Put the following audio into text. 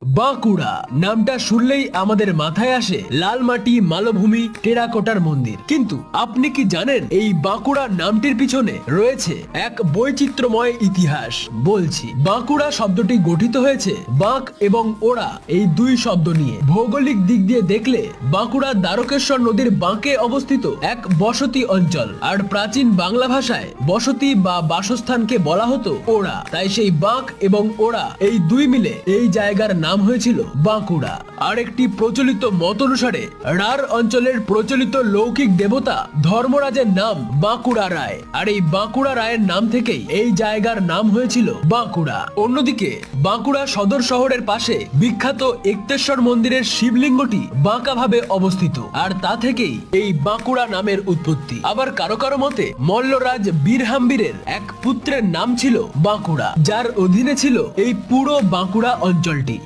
বাঁকুড়া নামটা শুনলেই আমাদের মাথায় আসে লাল মাটি, মালভূমি, টেরাকোটার মন্দির। কিন্তু আপনি কি জানেন এই বাঁকুড়া নামটির পিছনে রয়েছে এক বৈচিত্র্যময় ইতিহাস। বলছি, বাঁকুড়া শব্দটি গঠিত হয়েছে বাঁক এবং ওড়া এই দুই শব্দ নিয়ে। ভৌগোলিক দিক দিয়ে দেখলে বাঁকুড়া দ্বারকেশ্বর নদীর বাঁকে অবস্থিত এক বসতি অঞ্চল, আর প্রাচীন বাংলা ভাষায় বসতি বা বাসস্থানকে বলা হতো ওড়া। তাই সেই বাঁক এবং ওড়া এই দুই মিলে এই জায়গার নাম হয়েছিল বাঁকুড়া। আর একটি প্রচলিত মত অনুসারে রাঢ় অঞ্চলের প্রচলিত লৌকিক দেবতা ধর্মরাজের নাম বাঁকুড়া রায়, আর এই বাঁকুড়া রায়ের নাম থেকেই এই জায়গার নাম হয়েছিল বাঁকুড়া। অন্যদিকে বাঁকুড়া সদর শহরের পাশে বিখ্যাত একতেশ্বর মন্দিরের শিবলিঙ্গটি বাঁকা ভাবে অবস্থিত, আর তা থেকেই এই বাঁকুড়া নামের উৎপত্তি। আবার কারো কারো মতে মল্লরাজ বীরহাম্বীরের এক পুত্রের নাম ছিল বাঁকুড়া, যার অধীনে ছিল এই পুরো বাঁকুড়া অঞ্চলটি।